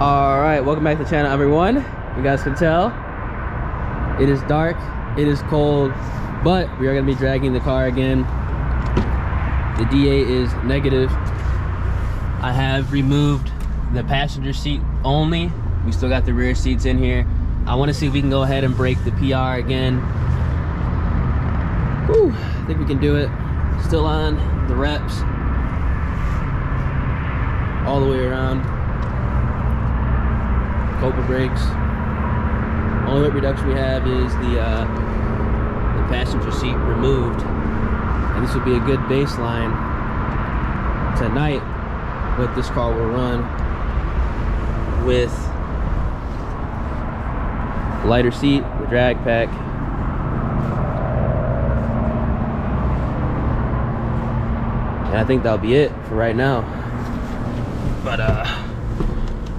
All right, welcome back to the channel, everyone. You guys can tell it is dark, it is cold, but we are going to be dragging the car again. The DA is negative. I have removed the passenger seat only. We still got the rear seats in here. I want to see if we can go ahead and break the PR again. Whew, I think we can do it. Still on the reps all the way around. Cobra brakes. Only weight reduction we have is the passenger seat removed, and this would be a good baseline tonight. What this car will run with lighter seat, the drag pack, and I think that'll be it for right now. But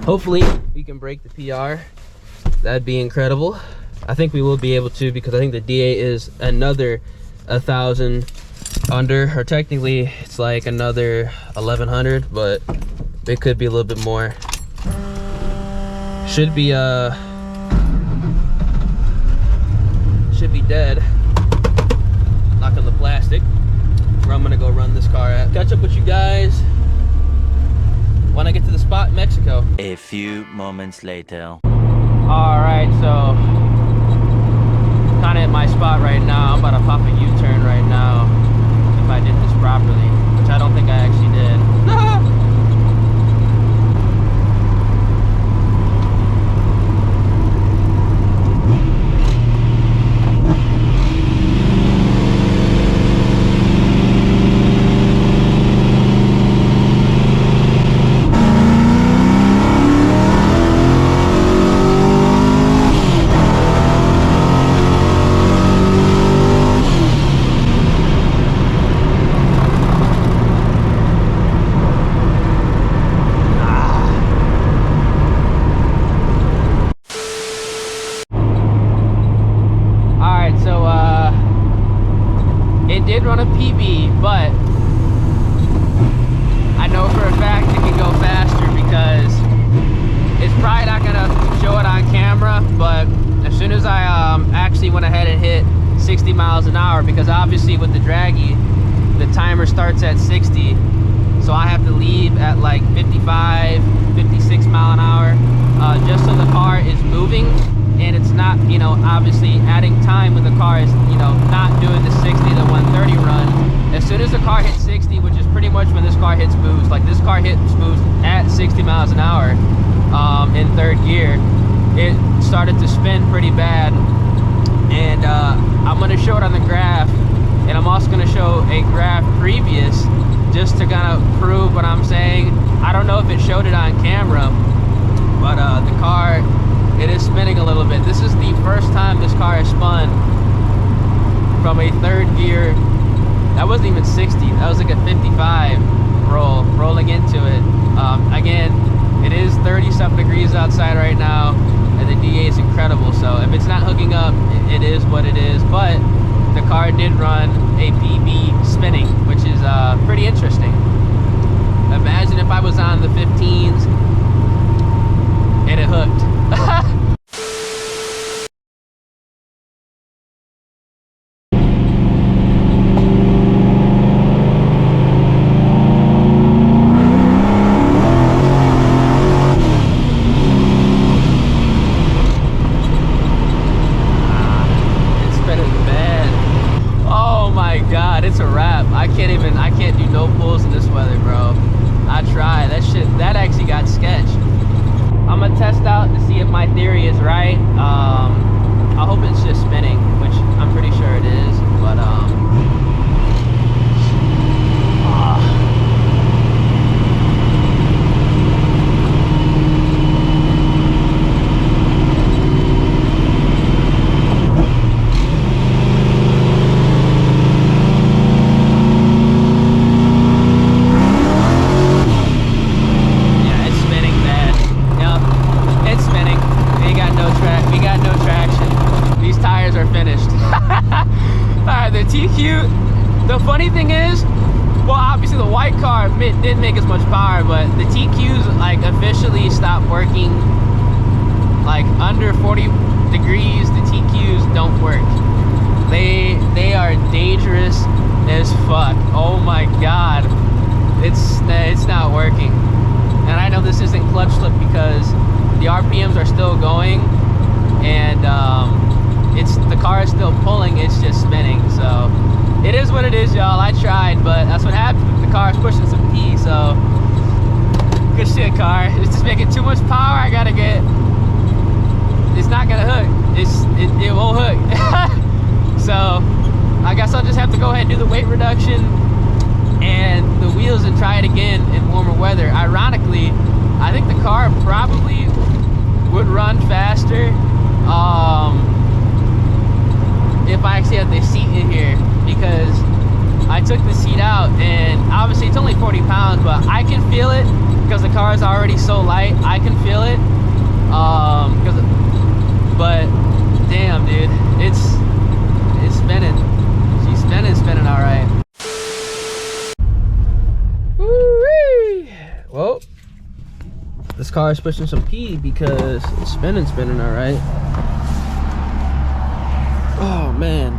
hopefully we can break the PR. That'd be incredible. I think we will be able to, because I think the DA is another 1,000 under, or technically it's like another 1,100, but it could be a little bit more. Should be dead. Knock on the plastic, where I'm gonna go run this car at. Catch up with you guys when I get to the spot in Mexico. A few moments later. Alright, so kind of at my spot right now. I'm about to pop a U-turn right now if I did this properly, which I don't think I actually did. It did run a PB, but I know for a fact it can go faster, because it's probably not gonna show it on camera, but as soon as I actually went ahead and hit 60 miles an hour, because obviously with the Dragy, the timer starts at 60, so I have to leave at like 55, 56 mile an hour, just so the car is moving. And it's not, you know, obviously adding time when the car is, you know, not doing the 60 to 130 run. As soon as the car hits 60, which is pretty much when this car hits boost, like this car hits boost at 60 miles an hour in third gear, it started to spin pretty bad. And I'm going to show it on the graph, and I'm also going to show a graph previous, just to kind of prove what I'm saying. I don't know if it showed it on camera, but the car, it is spinning a little bit. This is the first time this car has spun from a third gear. That wasn't even 60. That was like a 55 rolling into it. Again, it is 30-something degrees outside right now, and the DA is incredible. So if it's not hooking up, it is what it is. But the car did run a PB spinning, which is pretty interesting. Imagine if I was on the 15s and it hooked. It's spinning bad. Oh my god, it's a wrap. I can't do no pulls in this weather, bro. I tried. That actually got scary. white car didn't make as much power, but the TQs like officially stopped working. Like under 40 degrees, the TQs don't work. They are dangerous as fuck. Oh my god, it's not working. And I know this isn't clutch slip because the RPMs are still going, and the car is still pulling. It's just spinning. So it is what it is, y'all. I tried, but that's what happens when the car is pushing some P. So good shit, car. It's just making too much power. I gotta get. It's not gonna hook. It won't hook. So I guess I'll just have to go ahead and do the weight reduction and the wheels and try it again in warmer weather. Ironically, I think the car probably would run faster if I actually had the seat in here, because I took the seat out and obviously it's only 40 pounds, but I can feel it because the car is already so light. I can feel it but damn, dude, it's spinning. She's spinning all right. Woo-wee. Well, this car is pushing some P because it's spinning all right. Oh man,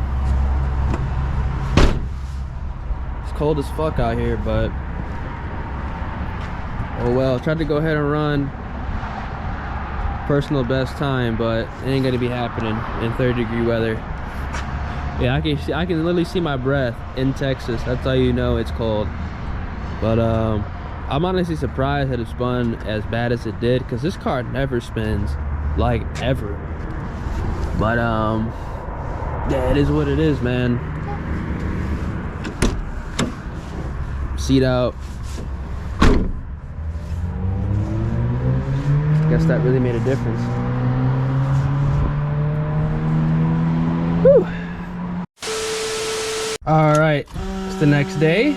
it's cold as fuck out here, but oh well. Tried to go ahead and run personal best time, but it ain't gonna be happening in 30-degree weather. Yeah, I can literally see my breath in Texas. That's how you know it's cold. But I'm honestly surprised that it spun as bad as it did, because this car never spins like ever. But yeah, it is what it is, man. Seat out. Guess that really made a difference. Whew. All right, it's the next day.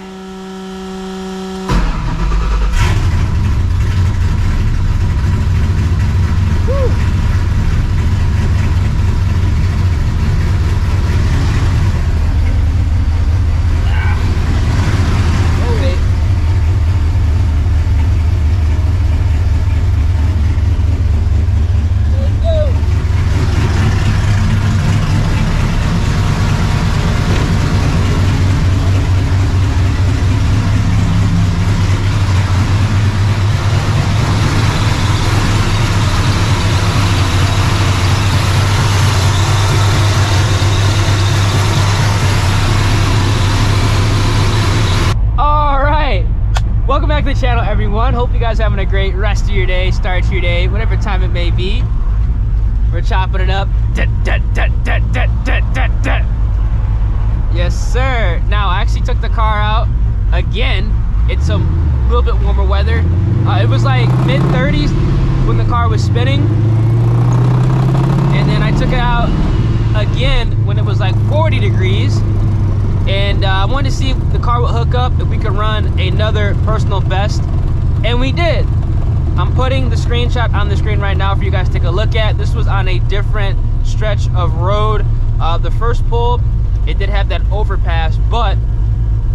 Welcome back to the channel, everyone. Hope you guys are having a great rest of your day, start your day, whatever time it may be. We're chopping it up. Yes, sir. Now, I actually took the car out again. It's a little bit warmer weather. It was like mid-30s when the car was spinning. And then I took it out again when it was like 40 degrees. And I wanted to see if the car would hook up, if we could run another personal best, and we did. I'm putting the screenshot on the screen right now for you guys to take a look at. This was on a different stretch of road. The first pull, it did have that overpass, but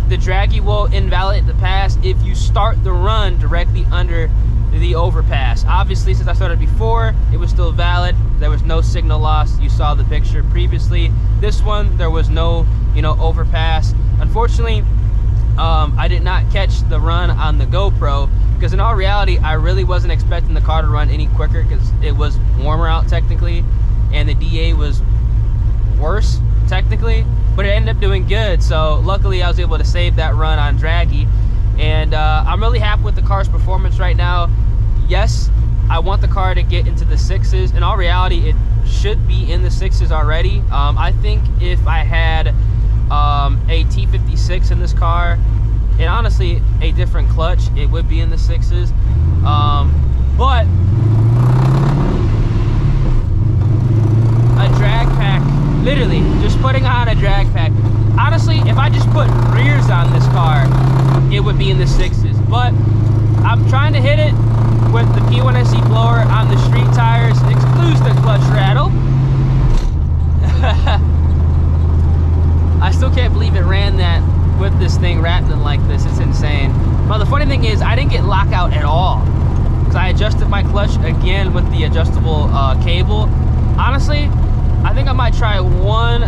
the Dragy will invalidate the pass if you start the run directly under the overpass. Obviously, since I started before, it was still valid. There was no signal loss. You saw the picture previously. This one, there was no, overpass. Unfortunately, I did not catch the run on the GoPro, because in all reality, I really wasn't expecting the car to run any quicker, because it was warmer out technically, and the DA was worse technically, but it ended up doing good. So luckily I was able to save that run on Dragy, and I'm really happy with the car's performance right now. Yes, I want the car to get into the 6s. In all reality, it should be in the 6s already. I think if I had a T56 in this car, and honestly a different clutch, it would be in the 6s. But a drag pack, literally just putting on a drag pack, honestly, if I just put rears on this car, it would be in the 6s. But I'm trying to hit it with the P1SC blower on the street tires. Excludes the clutch rattle. I still can't believe it ran that with this thing rattling like this. It's insane. But the funny thing is, I didn't get lockout at all because I adjusted my clutch again with the adjustable cable. Honestly, I think I might try one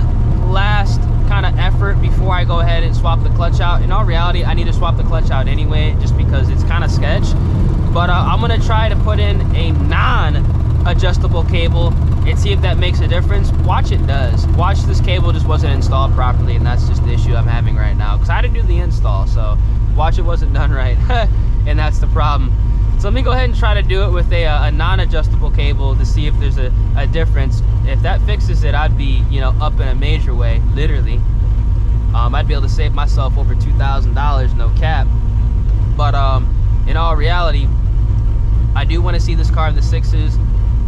last kind of effort before I go ahead and swap the clutch out. In all reality, I need to swap the clutch out anyway, just because it's kind of sketch. But I'm gonna try to put in a non-adjustable cable and see if that makes a difference. Watch, it does. Watch, this cable just wasn't installed properly, and that's just the issue I'm having right now, because I didn't do the install, so watch, it wasn't done right. And that's the problem. So let me go ahead and try to do it with a non-adjustable cable to see if there's a difference. If that fixes it, I'd be, you know, up in a major way, literally. I'd be able to save myself over $2,000, no cap. But in all reality, I do want to see this car in the 6s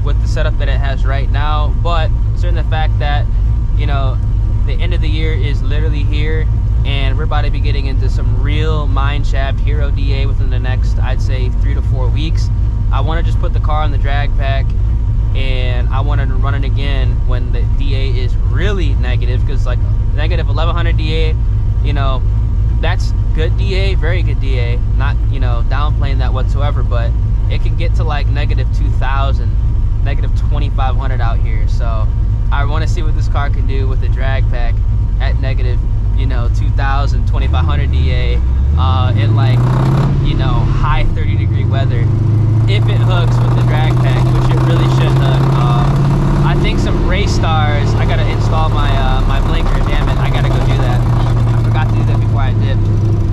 with the setup that it has right now. But considering the fact that, you know, the end of the year is literally here, and we're about to be getting into some real mineshaft hero DA within the next, I'd say, 3 to 4 weeks. I want to just put the car on the drag pack, and I want to run it again when the DA is really negative, because like negative 1100 DA, you know, that's good DA, very good DA. Not, you know, downplaying that whatsoever, but it can get to like negative 2000, negative 2500 out here. So I want to see what this car can do with the drag pack at negative, you know, 2000, 2500 DA in like, you know, high 30-degree weather. If it hooks with the drag pack, which it really should hook. I think some race stars. I gotta install my my blinker. Damn it, I gotta go do that. I forgot to do that before I did.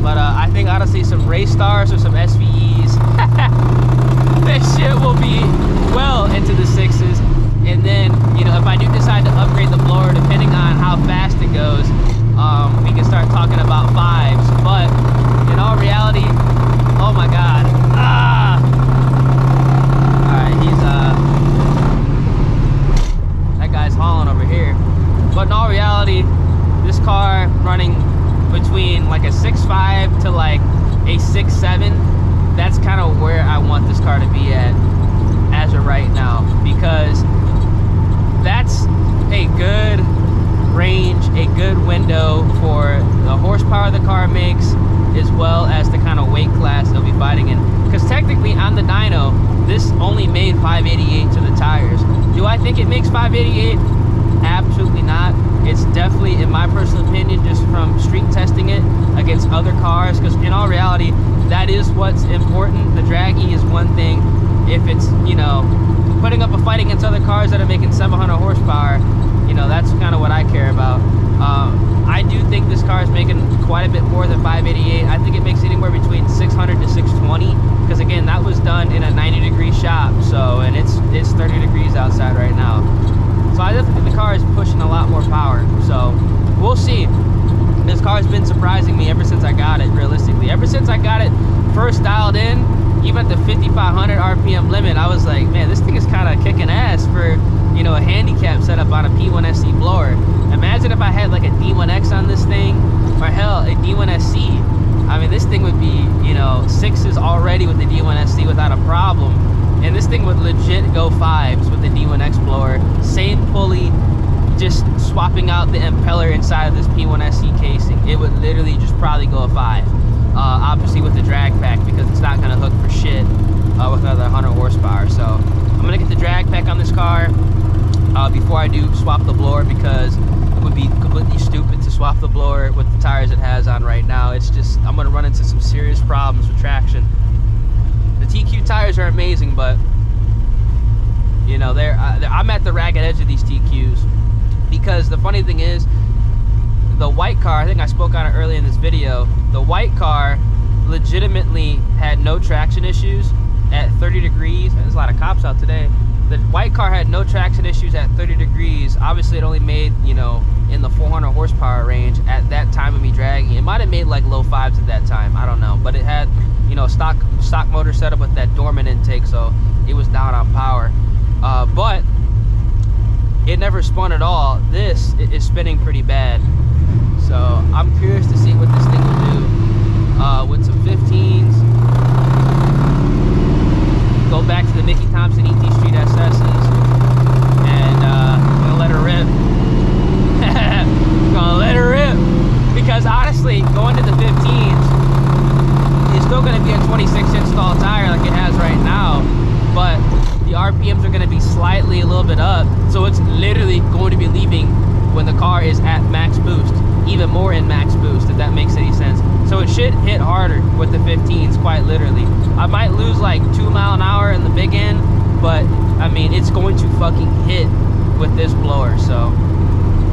But I think honestly, some race stars or some SVEs. This shit will be well into the 6s. And then, you know, if I do decide to upgrade the blower, depending on how fast it goes, we can start talking about 5s. But in all reality, oh my god, all right, that guy's hauling over here. But in all reality, this car running between like a 6.5 to like a 6.7, that's kind of where I want this car to be at as of right now, because that's a good range, a good window for the horsepower the car makes, as well as the kind of weight class they'll be fighting in. Because technically on the dyno, this only made 588 to the tires. Do I think it makes 588? Absolutely not. It's definitely, in my personal opinion, just from street testing it against other cars, because in all reality, that is what's important. The Dragy is one thing. If it's, you know, putting up a fight against other cars that are making 700 horsepower, you know, that's kind of what I care about. I do think this car is making quite a bit more than 588. I think it makes anywhere between 600 to 620, because again, that was done in a 90-degree shop, so, and it's 30 degrees outside right now. So I definitely think the car is pushing a lot more power. So we'll see. This car's been surprising me ever since I got it, realistically. Ever since I got it first dialed in, even at the 5,500 RPM limit, I was like, man, this thing is kind of kicking ass for, you know, a handicap setup on a P1SC blower. Imagine if I had like a D1X on this thing, or hell, a D1SC. I mean, this thing would be, you know, 6s already with the D1SC without a problem. And this thing would legit go 5s with the D1X blower. Same pulley, just swapping out the impeller inside of this P1SC casing. It would literally just probably go a 5. Obviously with the drag pack, because it's not gonna hook for shit with another 100 horsepower. So I'm gonna get the drag pack on this car before I do swap the blower, because it would be completely stupid to swap the blower with the tires it has on right now. It's just, I'm gonna run into some serious problems with traction. The TQ tires are amazing, but you know, I'm at the ragged edge of these TQs, because the funny thing is, the white car, I think I spoke on it earlier in this video, the white car legitimately had no traction issues at 30 degrees. There's a lot of cops out today. The white car had no traction issues at 30 degrees. Obviously it only made, you know, in the 400 horsepower range at that time of me dragging. It might have made like low 5s at that time, I don't know, but it had, you know, stock motor setup with that dormant intake, so it was down on power. But it never spun at all. This is spinning pretty bad, so I'm curious to see what this thing will do with some 15s. Go back to the Mickey Thompson ET Street SS's, and I'm gonna let her rip. Gonna let her rip, because honestly, going to the RPMs are going to be slightly a little bit up, so it's literally going to be leaving when the car is at max boost, even more in max boost, if that makes any sense. So it should hit harder with the 15s, quite literally. I might lose like 2 mile an hour in the big end, but I mean, it's going to fucking hit with this blower. So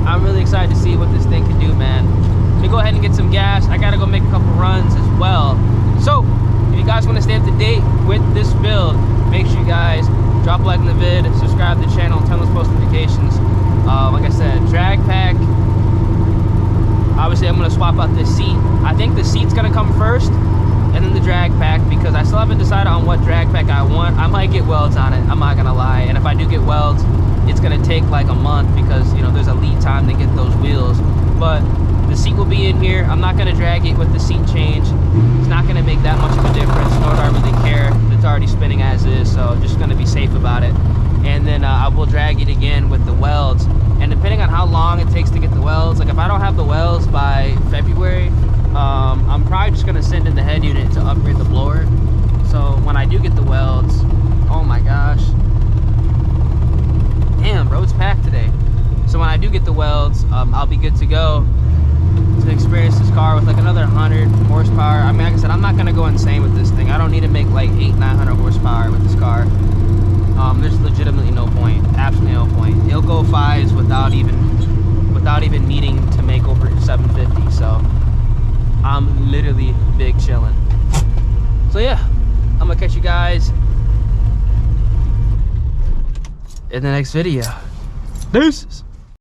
I'm really excited to see what this thing can do, man. Let me go ahead and get some gas. I gotta go make a couple runs as well. So if you guys want to stay up to date with this build, make sure you guys drop a like on the vid, subscribe to the channel, turn those post notifications. Like I said, drag pack. Obviously, I'm gonna swap out this seat. I think the seat's gonna come first, and then the drag pack, because I still haven't decided on what drag pack I want. I might get welds on it, I'm not gonna lie. And if I do get welds, it's gonna take like a month, because you know there's a lead time to get those wheels. But the seat will be in here. I'm not gonna drag it with the seat change. It's not gonna make that much of a difference, nor do I really care. It's already spinning as is, so just gonna be safe about it. And then I will drag it again with the welds. And depending on how long it takes to get the welds, like if I don't have the welds by February, I'm probably just gonna send in the head unit to upgrade the blower. So when I do get the welds, oh my gosh. Damn, road's packed today. So when I do get the welds, I'll be good to go to experience this car with like another 100 horsepower. I mean, like I said, I'm not gonna go insane with this thing. I don't need to make like 800-900 horsepower with this car. There's legitimately no point, absolutely no point. It'll go 5s without even needing to make over 750. So I'm literally big chilling. So yeah, I'm gonna catch you guys in the next video. Deuces.